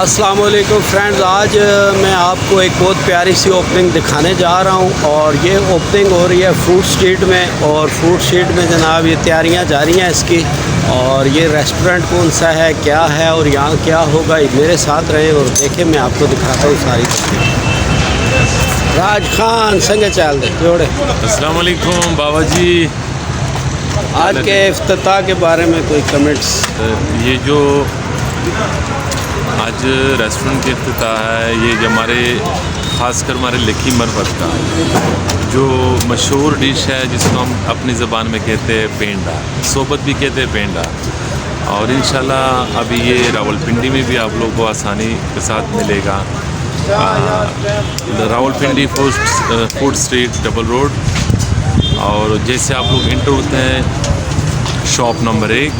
अस्सलाम वालेकुम फ्रेंड्स, आज मैं आपको एक बहुत प्यारी सी ओपनिंग दिखाने जा रहा हूं और ये ओपनिंग हो रही है फ्रूट स्ट्रीट में। और फ्रूट स्ट्रीट में जनाब ये तैयारियां जारी हैं इसकी। और ये रेस्टोरेंट कौन सा है, क्या है और यहाँ क्या होगा, मेरे साथ रहें और देखें, मैं आपको दिखाता हूँ सारी तस्वीरें। राज खान संगे चाल दे जोड़े। अस्सलाम वालेकुम बाबा जी। आज के इफ्तिताह के बारे में कोई कमेंट्स? ये जो आज रेस्टोरेंट के इफ्तिताह है, ये जो हमारे ख़ासकर हमारे लिखी मरवत का जो मशहूर डिश है जिसको हम अपनी ज़बान में कहते हैं पेंडा, सोबत भी कहते हैं पेंडा। और इंशाल्लाह अभी ये रावलपिंडी में भी आप लोगों को आसानी के साथ मिलेगा। Rawalpindi food street double road. और जैसे आप लोग इंटर होते हैं शॉप नंबर 1,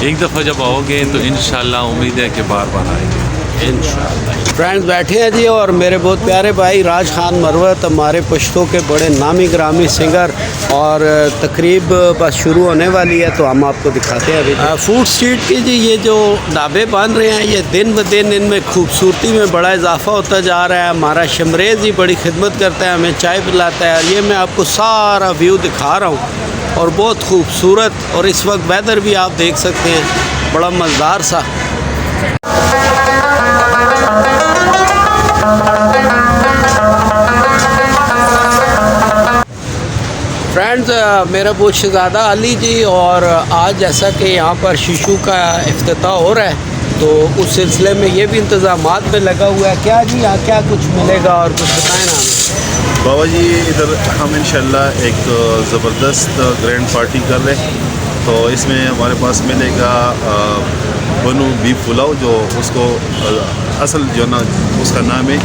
एक दफ़ा जब आओगे तो इंशाल्लाह उम्मीद है कि बार बार आएंगे इंशाल्लाह। फ्रेंड्स बैठे हैं जी और मेरे बहुत प्यारे भाई राज खान मरवत, हमारे पश्तों के बड़े नामी ग्रामी सिंगर। और तकरीब बस शुरू होने वाली है तो हम आपको दिखाते हैं। अभी फूड स्ट्रीट की जी ये जो ढाबे बन रहे हैं, ये दिन ब दिन इनमें खूबसूरती में बड़ा इजाफा होता जा रहा है। हमारा शमरेज़ ही बड़ी खिदमत करता है, हमें चाय पिलाता है। और ये मैं आपको सारा व्यू दिखा रहा हूँ और बहुत खूबसूरत। और इस वक्त वेदर भी आप देख सकते हैं, बड़ा मज़ेदार सा। फ्रेंड्स मेरा बहुत शहज़ादा अली जी, और आज जैसा कि यहाँ पर शीशू का इफ्तिताह हो रहा है तो उस सिलसिले में ये भी इंतज़ामात में लगा हुआ है। क्या जी यहाँ क्या कुछ मिलेगा और कुछ बताएं ना हमें। बाबा जी इधर हम इंशाल्लाह एक ज़बरदस्त ग्रैंड पार्टी कर रहे हैं, तो इसमें हमारे पास मिलेगा बनू बीफ पुलाव, जो उसको असल जो ना उसका नाम है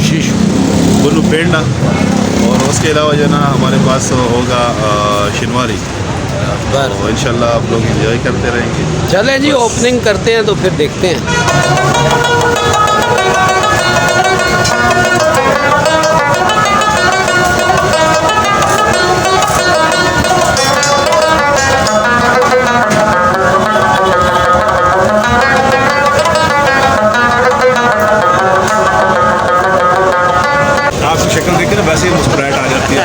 शीशू बनू पेंडा। और उसके अलावा जो ना हमारे पास होगा शिनवारी। तो इंशाल्लाह आप लोग एंजॉय करते रहेंगे। चले जी ओपनिंग करते हैं तो फिर देखते हैं। आपकी शक्ल देख के ना वैसे ही मुस्कुराहट आ जाती है।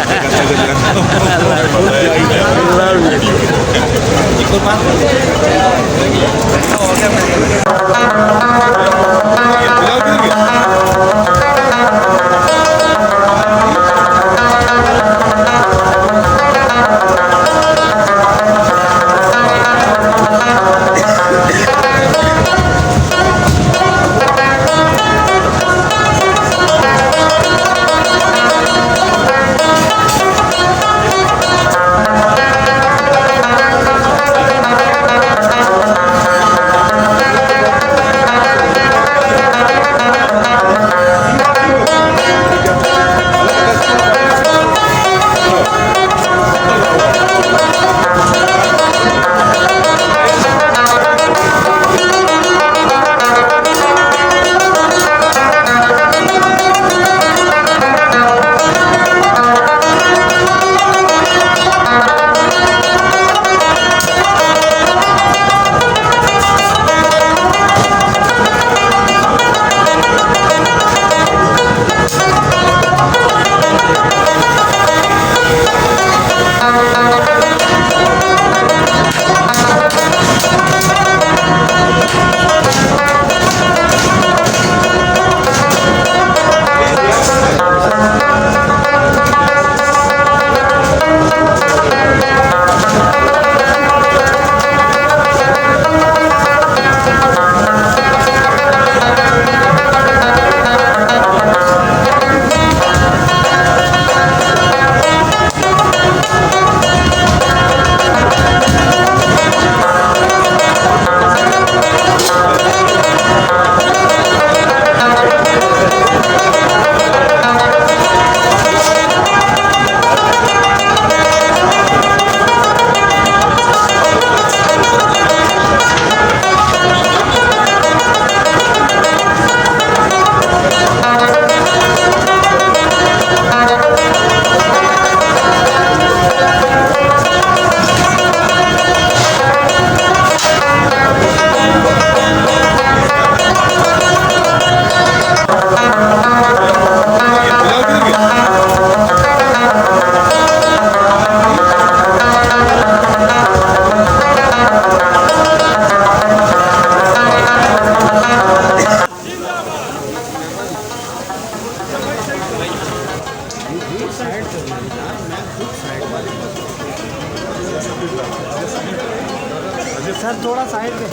सर थोड़ा साइड पे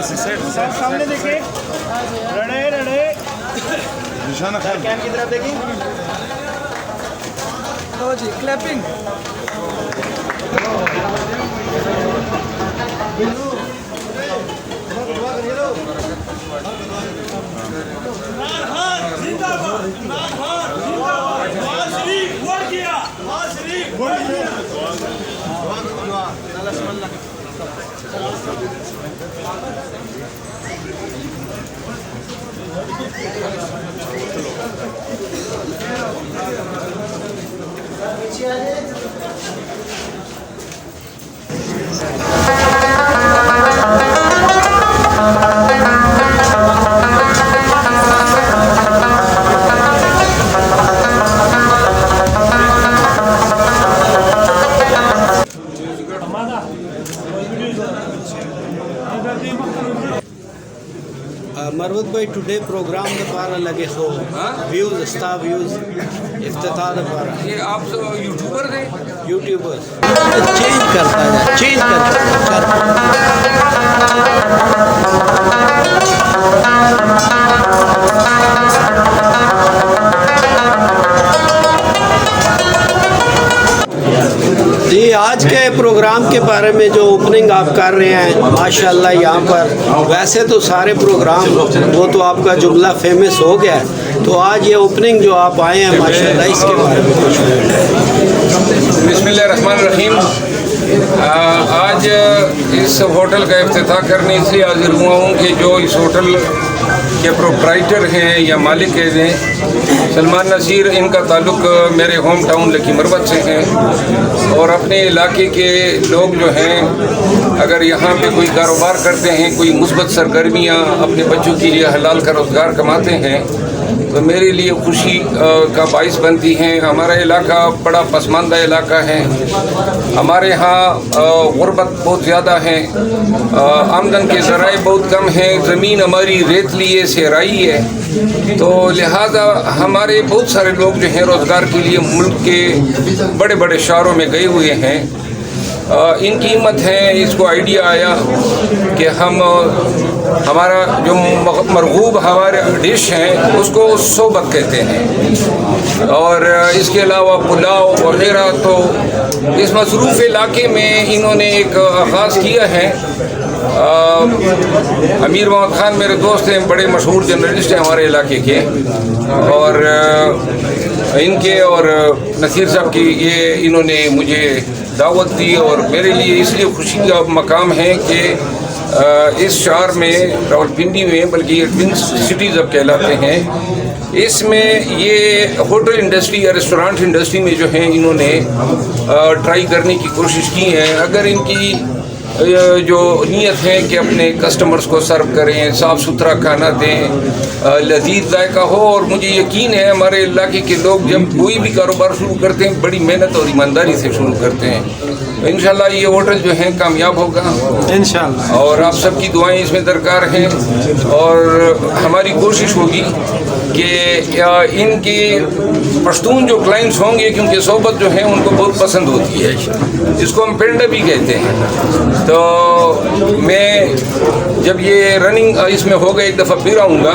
सर सामने देखिए रड़े रड़े निशाना खैर कैम की तरफ देखिए लो जी क्लैपिंग मरवत भाई टुडे प्रोग्राम के पारा लगे हो व्यूज स्टा व्यूज इफ्तिताह के पारा ये आप यूट्यूबर थे यूट्यूबर्स चेंज करता है चेंज करता जी आज के प्रोग्राम के बारे में जो ओपनिंग आप कर रहे हैं माशाल्लाह यहाँ पर वैसे तो सारे प्रोग्राम वो तो आपका जुमला फेमस हो गया है तो आज ये ओपनिंग जो आप आए हैं माशाल्लाह इसके बारे में कुछ बिस्मिल्लाहिर्रहमानिर्रहीम। आज इस होटल का इफ्तिताह करने से हाजिर हुआ हूँ कि जो इस होटल के प्रोप्राइटर हैं या मालिक हैं सलमान नसीर, इनका ताल्लुक मेरे होम टाउन लकी मरवत से हैं और अपने इलाके के लोग जो हैं अगर यहाँ पे कोई कारोबार करते हैं, कोई मुस्बत सरगर्मियाँ अपने बच्चों के लिए हलाल का रोज़गार कमाते हैं तो मेरे लिए खुशी का बाइस बनती हैं। हमारा इलाका बड़ा पसमानदा इलाका है, हमारे यहाँ गुर्बत बहुत ज़्यादा है, आमदन के ज़राए बहुत कम हैं, ज़मीन हमारी रेतली है, सेराई है, तो लिहाजा हमारे बहुत सारे लोग जो हैं रोज़गार के लिए मुल्क के बड़े बड़े शहरों में गए हुए हैं। इनकी हिम्मत है, इसको आइडिया आया कि हम हमारा जो मरगूब हमारे डिश हैं उसको सोबत कहते हैं और इसके अलावा पुलाव वगैरह। तो इस मसरूफ़ इलाके में इन्होंने एक आगाज़ किया है। अमीर मोहम्मद खान मेरे दोस्त हैं, बड़े मशहूर जर्नलिस्ट हैं हमारे इलाके के और इनके और नसीर साहब की ये इन्होंने मुझे दावत दी और मेरे लिए इसलिए खुशी का मकाम है कि इस शहर में रावलपिंडी में, बल्कि ये ट्विन सिटीज़ अब कहलाते हैं, इसमें ये होटल इंडस्ट्री या रेस्टोरेंट इंडस्ट्री में जो है इन्होंने ट्राई करने की कोशिश की है। अगर इनकी जो नीयत है कि अपने कस्टमर्स को सर्व करें, साफ़ सुथरा खाना दें, लजीज जायका हो, और मुझे यकीन है हमारे इलाके के लोग जब कोई भी कारोबार शुरू करते हैं बड़ी मेहनत और ईमानदारी से शुरू करते हैं, तो इंशाल्लाह ये होटल जो है कामयाब होगा इंशाल्लाह। और आप सबकी दुआएं इसमें दरकार हैं और हमारी कोशिश होगी कि इनके पश्तून जो क्लाइंट्स होंगे, क्योंकि सोबत जो है उनको बहुत पसंद होती है, जिसको हम पेंडा भी कहते हैं, तो मैं जब ये रनिंग इसमें होगा एक दफ़ा फिर आऊँगा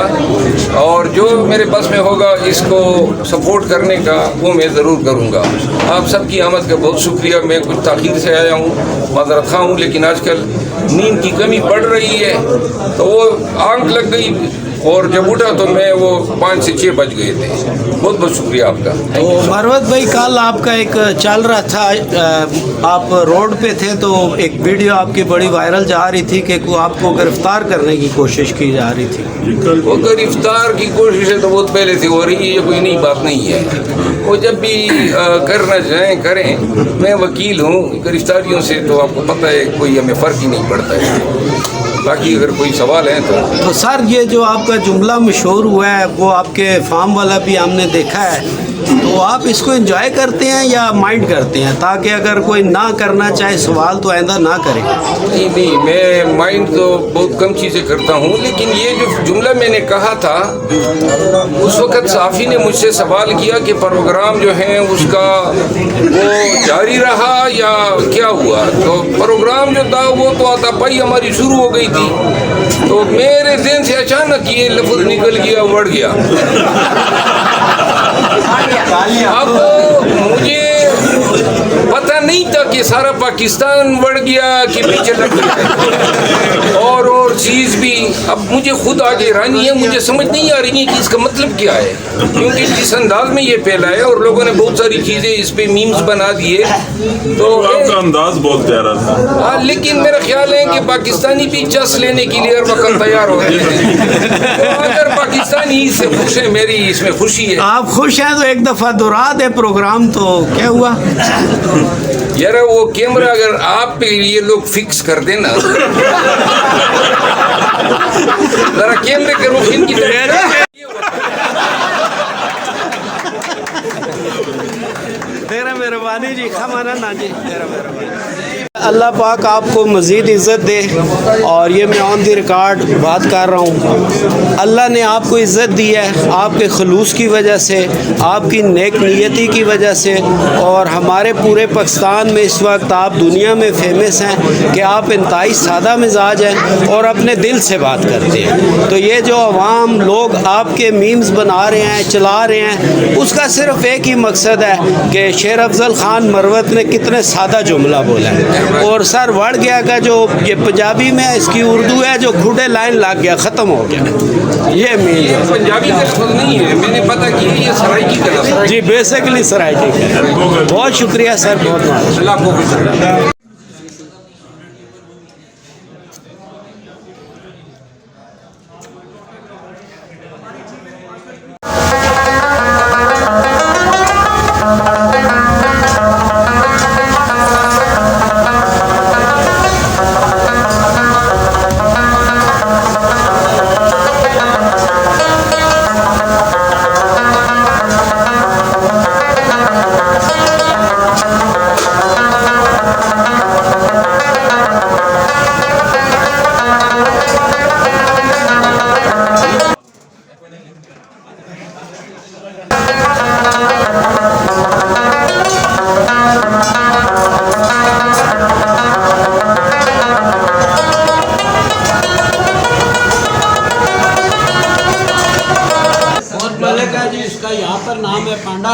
और जो मेरे पास में होगा इसको सपोर्ट करने का वो मैं ज़रूर करूँगा। आप सबकी आमद का बहुत शुक्रिया। मैं कुछ ताख़ीर से आया हूँ, माज़रत ख़्वाह हूँ, लेकिन आजकल नींद की कमी पड़ रही है तो वो आँख लग गई और जब उठा तो मैं वो 5 से 6 बज गए थे। बहुत बहुत शुक्रिया आपका। तो मरवत भाई कल आपका एक चल रहा था, आप रोड पे थे तो एक वीडियो आपकी बड़ी वायरल जा रही थी कि आपको गिरफ्तार करने की कोशिश की जा रही थी। वो गिरफ्तार की कोशिशें तो बहुत पहले से हो रही है, ये कोई नई बात नहीं है। वो जब भी करना चाहें करें, मैं वकील हूँ, गिरफ्तारियों से तो आपको पता है कोई हमें फ़र्क ही नहीं पड़ता है। बाकी अगर कोई सवाल है तो सर ये जो आपका जुमला मशहूर हुआ है वो आपके फार्म वाला भी हमने देखा है तो आप इसको एंजॉय करते हैं या माइंड करते हैं, ताकि अगर कोई ना करना चाहे सवाल तो आइंदा ना करें? नहीं नहीं, मैं माइंड तो बहुत कम चीज़ें करता हूँ, लेकिन ये जो जुमला मैंने कहा था उस वक़्त साफ़ी ने मुझसे सवाल किया कि प्रोग्राम जो है उसका वो जारी रहा या क्या हुआ। तो प्रोग्राम जो था वो तो आतापाई हमारी शुरू हो गई थी, तो मेरे ज़हन से अचानक ये लफ्ज़ निकल गया, बढ़ गया। अब मुझे पता नहीं था कि सारा पाकिस्तान बढ़ गया कि पीछे लग गया और चीज़ भी। अब मुझे खुद आज हैरानी है, मुझे समझ नहीं आ रही है कि इसका मतलब क्या है, क्योंकि जिस अंदाज में ये फैला है और लोगों ने बहुत सारी चीज़ें इस पे मीम्स बना दिए, तो आपका अंदाज बहुत प्यारा था। हाँ, लेकिन मेरा ख्याल है कि पाकिस्तानी भी चस लेने के लिए हर वक्त तैयार होते हैं। तो अगर पाकिस्तानी इससे खुश है, मेरी इसमें खुशी है। आप खुश हैं तो एक दफ़ा दोहरा दे प्रोग्राम, तो क्या हुआ? यार वो कैमरा अगर आप पे ये लोग फिक्स कर देना, जरा कैमरे के रुख इनकी तेरा मेहरबानी जी, खमाना ना जी, तेरा मेहरबानी। अल्लाह पाक आपको मज़ीद इज़्ज़त दे, और ये मैं ऑन दी रिकॉर्ड बात कर रहा हूँ। अल्लाह ने आपको इज़्ज़त दी है आपके खलूस की वजह से, आपकी नेक नीयती की वजह से, और हमारे पूरे पाकिस्तान में इस वक्त आप दुनिया में फेमस हैं कि आप इंतहाई सादा मिजाज हैं और अपने दिल से बात करते हैं। तो ये जो अवाम लोग आपके मीम्स बना रहे हैं, चला रहे हैं, उसका सिर्फ एक ही मकसद है कि शेर अफजल ख़ान मरवत ने कितने सादा जुमला बोला है। और सर बढ़ गया का जो ये पंजाबी में है, इसकी उर्दू है जो खुडे लाइन लग गया, ख़त्म हो गया। ये मीन पंजाबी का लफ्ज़ नहीं है, मैंने पता किया ये सराइकी का लफ्ज़ है। जी, बेसिकली सराइकी का। बहुत शुक्रिया सर, बहुत बहुत। अल्लाह आपको खुश रखे। इसका यहाँ पर नाम है पांडा,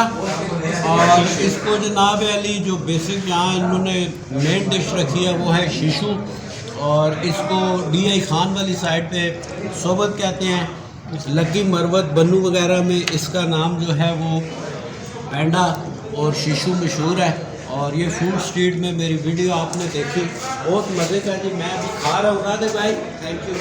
और इसको जनाब अली जो बेसिक यहाँ इन्होंने मेन डिश रखी है वो है शीशु, और इसको DI खान वाली साइड पे सोबत कहते हैं। लकी मरवत बनू वगैरह में इसका नाम जो है वो पांडा और शीशु मशहूर है। और ये फूड स्ट्रीट में मेरी वीडियो आपने देखी, बहुत मज़े का जी। मैं अभी खा रहा हूँ, राधे भाई, थैंक यू।